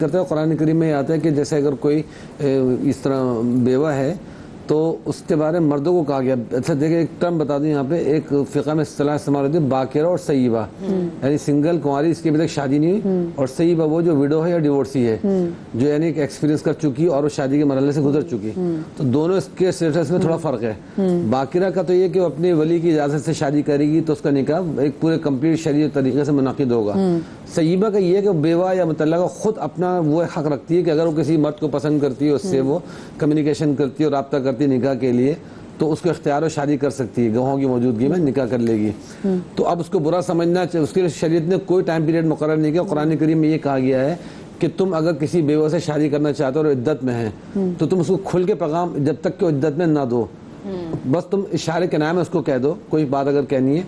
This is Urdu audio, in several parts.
کرتے ہیں قرآن کریم میں یہ آتا ہے کہ جیسے اگر کوئی اس طرح بیوہ ہے تو اس کے بارے میں مردوں کو کہا گیا. اچھا دیکھیں ایک ٹرم بتا دوں یہاں پہ ایک فقہ میں اصطلاح استعمال ہوتی ہے باکرہ اور سیبہ, یعنی سنگل کنواری اس کی ابھی تک شادی نہیں ہوئی, اور سیبہ وہ جو ویڈو ہے یا ڈیورسی ہے جو یعنی ایک ایکسپیرینس کر چکی اور وہ شادی کے مرحلے سے گزر چکی. تو دونوں اس کے اسٹیٹس میں تھوڑا فرق ہے. باکرہ کا تو یہ کہ وہ اپنے ولی کی اجازت سے شادی کرے گی تو اس کا نکاح ایک پورے کمپلیٹ شرعی طریقے سے منعقد ہوگا. سیبہ کا یہ ہے کہ بیوہ یا مطلقہ خود اپنا وہ حق رکھتی ہے کہ اگر وہ کسی مرد کو پسند کرتی ہے اس سے وہ کمیونیکیشن کرتی ہے اور رابطہ کرتی ہے نکاح کے لیے تو اس کو اختیار و شادی کر سکتی ہے, گواہوں کی موجودگی میں نکاح کر لے گی. تو اب اس کو برا سمجھنا اس کے لیے شریعت نے کوئی ٹائم پیریڈ مقرر نہیں کیا. قرآن کریم میں یہ کہا گیا ہے کہ تم اگر کسی بیوہ سے شادی کرنا چاہتے ہو اور عدت میں ہیں تو تم اس کو کھل کے پیغام جب تک کہ عدت میں نہ دو, بس تم اشارے کے نام میں اس کو کہہ دو کوئی بات اگر کہنی ہے.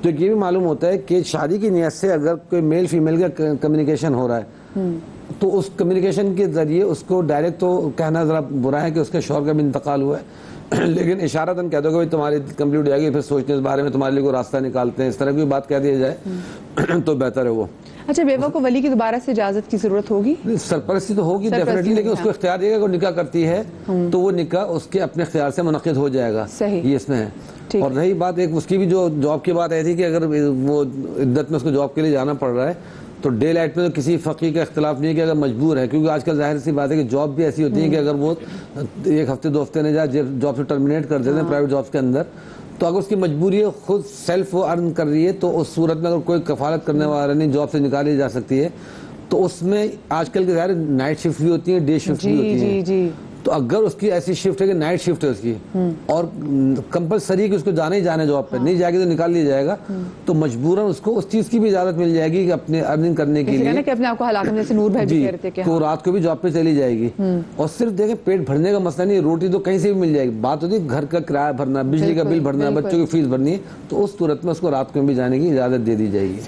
تو یہ بھی معلوم ہوتا ہے کہ شادی کی نیت سے اگر کوئی میل فیمیل کا کمیونیکیشن ہو رہا ہے تو اس کمیونیکیشن کے ذریعے اس کو ڈائریکٹ تو کہنا ذرا برا ہے کہ اس کے شوہر کا بھی انتقال ہوا ہے, لیکن اشارتاً کہہ دو کہ بھائی تمہاری کمپلیٹ ہو جائے گی, پھر سوچنے اس بارے میں تمہارے لیے کوئی راستہ نکالتے ہیں, اس طرح کی بات کہہ دیا جائے تو بہتر ہے وہ. اچھا بیوہ کو ولی کی دوبارہ سے اجازت کی ضرورت ہوگی؟ سرپرستی تو ہوگی ڈیفینیٹلی, لیکن اس کو اختیار دے گا کہ نکاح کرتی ہے تو وہ نکاح اس کے اپنے اختیار سے منعقد ہو جائے گا. یہ اس میں ہے. اور رہی بات ایک اس کی بھی جو جاب کی بات آئی تھی کہ اگر وہ عدت میں اس کو جاب کے لیے جانا پڑ رہا ہے تو ڈے لائٹ میں تو کسی فقی کا اختلاف نہیں ہے کہ اگر مجبور ہے, کیونکہ آج کل ظاہر سی بات ہے کہ جاب بھی ایسی ہوتی ہے کہ اگر وہ ایک ہفتے دو ہفتے نے جاب سے ٹرمینیٹ کر دیتے ہیں پرائیویٹ جابس کے اندر, تو اگر اس کی مجبوری ہے خود سیلف وہ ارن کر رہی ہے تو اس صورت میں اگر کوئی کفالت کرنے والا نہیں جاب سے نکالی جا سکتی ہے. تو اس میں آج کل کے ظاہر نائٹ شفٹ بھی ہوتی ہے, ڈے شفٹ بھی ہوتی ہے. تو اگر اس کی ایسی شفٹ ہے کہ نائٹ شفٹ ہے اس کی اور کمپلسری کہ اس کو جانا ہی جانا جاب پہ, نہیں جائے گی تو نکال لیا جائے گا, تو مجبوراً اس کو اس چیز کی بھی اجازت مل جائے گی کہ اپنے ارننگ کرنے کے لیے کہ اپنے آپ کو ہلاکت جیسے نور بھائی بھی کہہ رہے تھے کہ تو رات کو بھی جاب پہ چلی جائے گی. اور صرف دیکھیں پیٹ بھرنے کا مسئلہ نہیں, روٹی تو کہیں سے بھی مل جائے گی, بات ہوتی ہے گھر کا کرایہ بھرنا, بجلی کا بل بھرنا, بچوں کی فیس بھرنی ہے, تو اس صورت میں اس کو رات کو بھی جانے کی اجازت دے دی جائے گی.